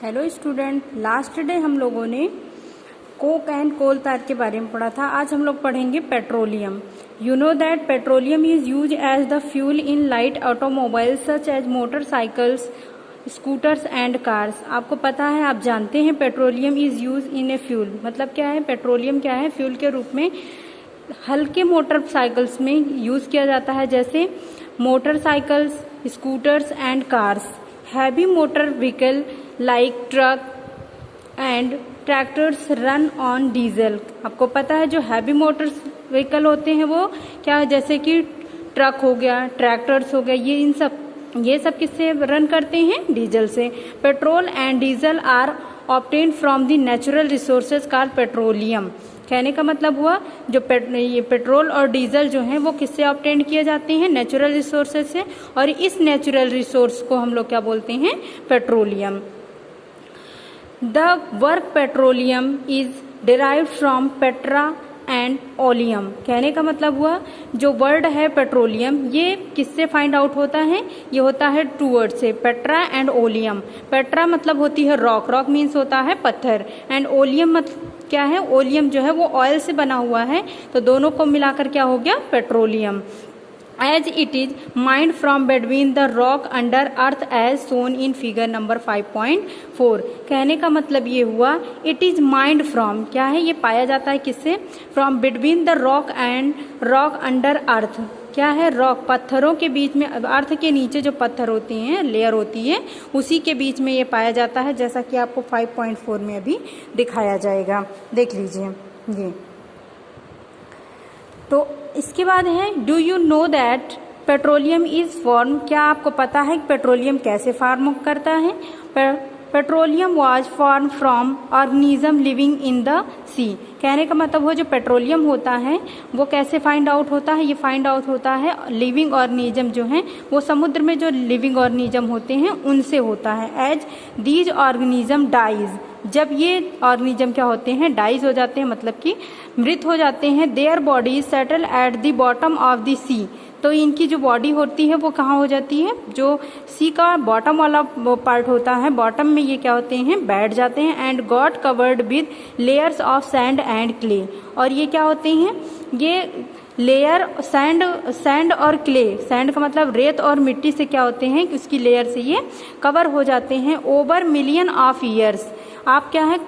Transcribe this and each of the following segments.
Hello student, last day हम लोगों ने कोक एंड कोल tar के बारे में पढ़ा था। आज हम लोग पढ़ेंगे petroleum. You know that petroleum is use as the fuel in light automobiles such as motorcycles, scooters and cars. आपको पता है, आप जानते हैं petroleum is use in a fuel. मतलब क्या है पेट्रोलियम? क्या है? फ्यूल के रूप में हल्के मोटरसाइकिल्स में यूज किया जाता है, जैसे motorcycles, scooters and cars. Heavy motor vehicle like truck and tractors run on diesel. आपको पता है जो हैवी मोटर व्हीकल होते हैं वो क्या है, जैसे कि ट्रक हो गया, ट्रैक्टर्स हो गया, ये सब किससे रन करते हैं? डीजल से। Petrol and diesel are obtained from the natural resources called petroleum. कहने का मतलब हुआ जो ये पेट्रोल और डीजल जो हैं वो किससे ऑब्टेन किए जाते हैं? नेचुरल रिसोर्सेज से। और इस नेचुरल रिसोर्स को हम लोग क्या बोलते हैं? Petroleum. The work petroleum is derived from Petra and oleum. कहने का मतलब हुआ जो वर्ड है पेट्रोलियम, ये किससे फाइंड आउट होता है? ये होता है टू वर्ड से, पेट्रा एंड ओलियम। पेट्रा मतलब होती है रॉक, रॉक मीन्स होता है पत्थर, एंड ओलियम मतलब क्या है? ओलियम जो है वो ऑयल से बना हुआ है, तो दोनों को मिलाकर क्या हो गया? Petroleum. As it is mined from between the rock under earth as shown in figure number 5.4। कहने का मतलब ये हुआ इट इज माइंड फ्रॉम, क्या है? ये पाया जाता है किससे? From between the rock and rock under earth. क्या है? रॉक, पत्थरों के बीच में, अर्थ के नीचे जो पत्थर होती हैं, लेयर होती है, उसी के बीच में ये पाया जाता है, जैसा कि आपको 5.4 में अभी दिखाया जाएगा। देख लीजिए ये। तो इसके बाद है do you know that petroleum is form. क्या आपको पता है कि पेट्रोलियम कैसे फॉर्म करता है? Petroleum was form from organism living in the sea. कहने का मतलब वो जो पेट्रोलियम होता है वो कैसे फाइंड आउट होता है? ये फाइंड आउट होता है लिविंग ऑर्गेनिज्म जो हैं वो समुद्र में जो लिविंग ऑर्गेनिज्म होते हैं उनसे होता है। एज दीज ऑर्गेनिज्म डाइज, जब ये ऑर्गेनिज्म क्या होते हैं? डाइज हो जाते हैं, मतलब कि मृत हो जाते हैं। Their body settle at the bottom of the sea. तो इनकी जो बॉडी होती है वो कहाँ हो जाती है? जो सी का बॉटम वाला पार्ट होता है, बॉटम में ये क्या होते हैं? बैठ जाते हैं। And got covered with layers of sand and clay. और ये क्या होते हैं? ये लेयर सैंड और क्ले, सैंड का मतलब रेत और मिट्टी से क्या होते हैं कि उसकी लेयर से ये कवर हो जाते हैं। Over million of years. आप क्या है,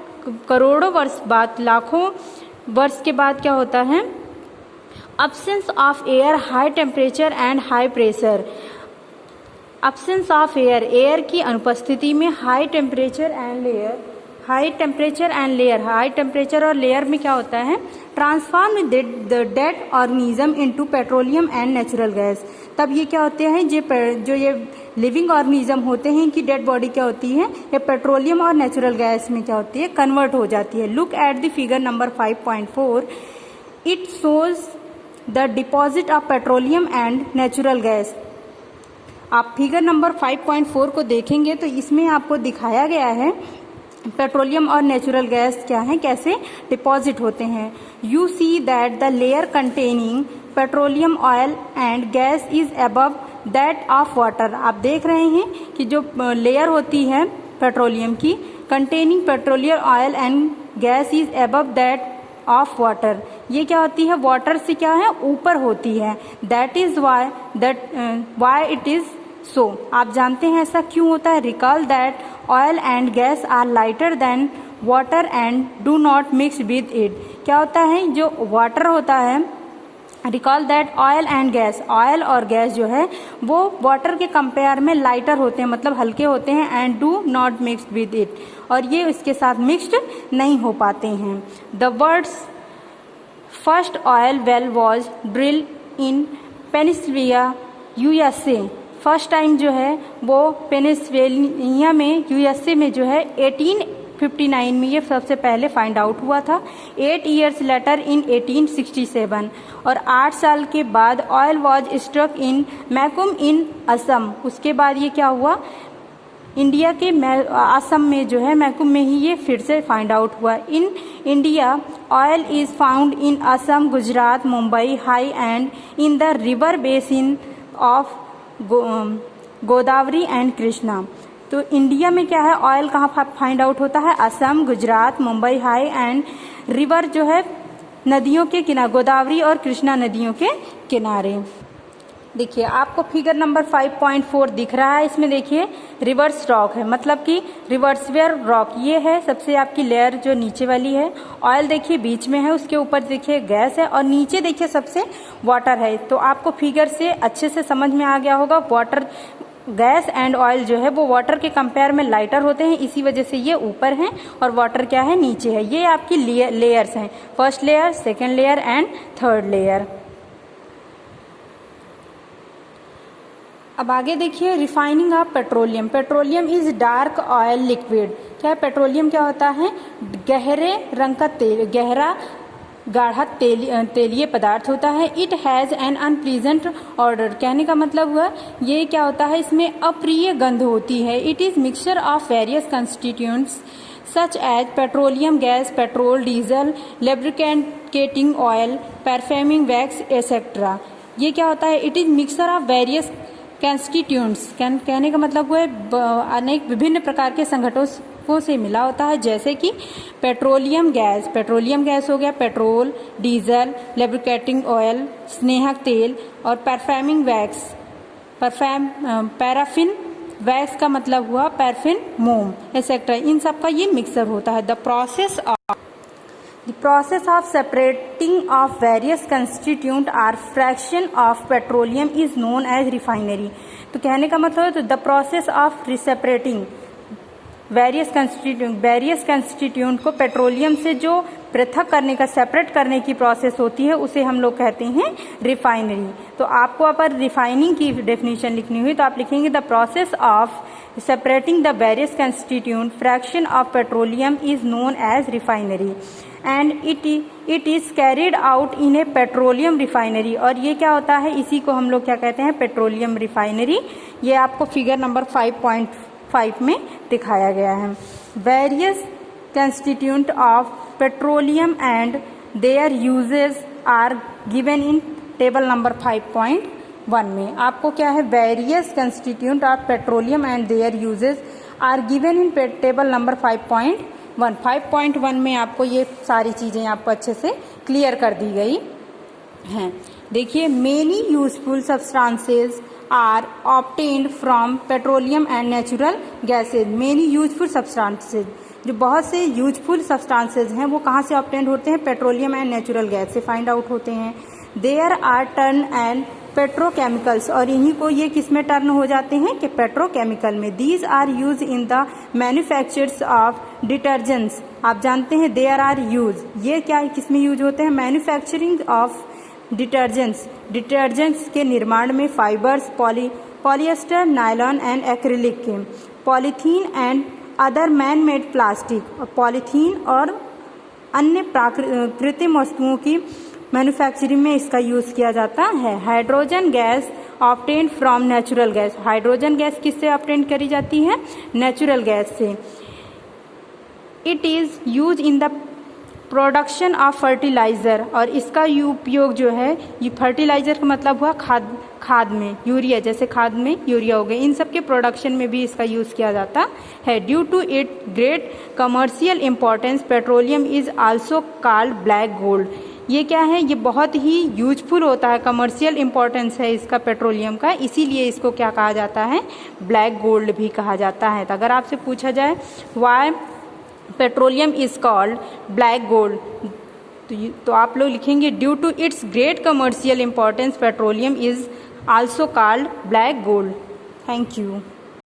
करोड़ों वर्ष बाद, लाखों वर्ष के बाद क्या होता है? Absence of air, high temperature and high pressure. Absence of air, air की अनुपस्थिति में high temperature and layer, high temperature और लेयर में क्या होता है? Transform the dead organism into petroleum and natural gas. तब ये क्या होते हैं? जो ये लिविंग ऑर्गेनिज्म होते हैं, इनकी डेड बॉडी क्या होती है? ये पेट्रोलियम और नेचुरल गैस में क्या होती है? कन्वर्ट हो जाती है। Look at the figure number 5.4। It shows the deposit of petroleum and natural gas. आप फिगर नंबर 5.4 को देखेंगे तो इसमें आपको दिखाया गया है पेट्रोलियम और नेचुरल गैस क्या है, कैसे डिपॉजिट होते हैं। You see that the layer containing petroleum oil and gas is above that of water. आप देख रहे हैं कि जो लेयर होती है पेट्रोलियम की, containing petroleum oil and gas is above that of water. ये क्या होती है? वाटर से क्या है? ऊपर होती है। That is why it is so. आप जानते हैं ऐसा क्यों होता है? Recall that oil and gas are lighter than water and do not mix with it. क्या होता है? जो वाटर होता है, recall that oil and gas, oil और गैस जो है वो वाटर के कंपेयर में लाइटर होते हैं, मतलब हल्के होते हैं। And do not mix with it, और ये इसके साथ मिक्स्ड नहीं हो पाते हैं। The words first oil well was drill in Pennsylvania, USA। First time जो है वो पेनिसिल्वेनिया में, USA में जो है 1859 में ये सबसे पहले फाइंड आउट हुआ था। 8 years लेटर इन 1867, और 8 साल के बाद ऑयल वॉज स्ट्रक इन मैकुम इन असम। उसके बाद ये क्या हुआ? इंडिया के असम में जो है मैकुम में ही ये फिर से फाइंड आउट हुआ। In India oil is found in Assam, Gujarat, Mumbai high and in the river basin of Godavari and Krishna. तो इंडिया में क्या है, ऑयल कहाँ फाइंड आउट होता है, Assam, Gujarat, Mumbai high and river जो है नदियों के किनारे, गोदावरी और कृष्णा नदियों के किनारे। देखिए आपको फिगर नंबर 5.4 दिख रहा है, इसमें देखिए रिवर्स रॉक है, मतलब कि रिवर्सवेयर रॉक ये है सबसे आपकी लेयर जो नीचे वाली है। ऑयल देखिए बीच में है, उसके ऊपर देखिए गैस है और नीचे देखिए सबसे वाटर है। तो आपको फिगर से अच्छे से समझ में आ गया होगा, वाटर, गैस एंड ऑयल जो है वो वाटर के कंपेयर में लाइटर होते हैं, इसी वजह से ये ऊपर हैं और वाटर क्या है, नीचे है। ये आपकी लेयर्स हैं, first layer, second layer and third layer. अब आगे देखिए refining of petroleum. Petroleum is dark oil liquid. क्या है पेट्रोलियम, क्या होता है, गहरे रंग का तेल, गहरा गाढ़ा तेलीय पदार्थ होता है। It has an unpleasant order. कहने का मतलब हुआ ये क्या होता है, इसमें अप्रिय गंध होती है। It is mixture of various constituents such as petroleum gas, petrol, diesel, lubricating oil, perfuming wax etcetera. ये क्या होता है, it is mixture of various constituents. कहने का मतलब हुआ अनेक विभिन्न प्रकार के संघटकों से मिला होता है, जैसे कि पेट्रोलियम गैस हो गया, पेट्रोल, डीजल, लुब्रिकेटिंग ऑयल, स्नेहक तेल और परफ्यूमिंग वैक्स। पैराफिन वैक्स का मतलब हुआ पैराफिन मोम एक्सेट्रा, इन सब का ये मिक्सर होता है। The process of separating of various constituent or fraction of petroleum is known as refinery। तो कहने का मतलब है तो the process of separating various constituent को पेट्रोलियम से जो पृथक करने का, सेपरेट करने की प्रोसेस होती है उसे हम लोग कहते हैं रिफाइनरी। तो आपको अगर रिफाइनिंग की डेफिनेशन लिखनी हुई तो आप लिखेंगे the process of separating the various constituent fraction of petroleum is known as refinery and it is carried out in a petroleum refinery. और ये क्या होता है, इसी को हम लोग क्या कहते हैं, पेट्रोलियम रिफाइनरी। ये आपको फिगर नंबर 5.5 में दिखाया गया है। Various constituent of petroleum and their uses are given in table number 5.1 में। आपको क्या है, various constituent of petroleum and their uses are given in table number 5.1। 5.1 में आपको ये सारी चीजें आपको अच्छे से क्लियर कर दी गई हैं। देखिए many useful substances are obtained from petroleum and natural gases. Many useful substances, जो बहुत से यूजफुल सब्सटेंसेज हैं वो कहाँ से ऑब्टेन्ड होते हैं, पेट्रोलियम एंड नेचुरल गैस से फाइंड आउट होते हैं। There are turn and petrochemicals, और इन्हीं को ये किस में टर्न हो जाते हैं कि पेट्रोकेमिकल में। These are use in the manufactures of detergents. आप जानते हैं देयर आर यूज, ये क्या किस में यूज होते हैं, मैन्युफैक्चरिंग ऑफ डिटर्जेंट्स के निर्माण में fibres, polyester, nylon and acrylic के, polythene and other man made plastic, और पॉलीथीन और अन्य कृत्रिम वस्तुओं की मैन्युफैक्चरिंग में इसका यूज किया जाता है। Hydrogen gas obtained from natural gas. Hydrogen gas किससे ऑब्टेन करी जाती है, नेचुरल गैस से। It is use in the production of fertiliser, और इसका उपयोग जो है ये फर्टिलाइजर का मतलब हुआ खाद में, यूरिया, जैसे खाद में यूरिया हो गए, इन सब के प्रोडक्शन में भी इसका यूज किया जाता है। Due to it great commercial importance petroleum is also called black gold. ये क्या है, ये बहुत ही यूजफुल होता है, कमर्शियल इंपॉर्टेंस है इसका पेट्रोलियम का, इसीलिए इसको क्या कहा जाता है, ब्लैक गोल्ड भी कहा जाता है। तो अगर आपसे पूछा जाए why petroleum is called black gold, तो आप लोग लिखेंगे due to its great commercial importance petroleum is also called black gold. Thank you.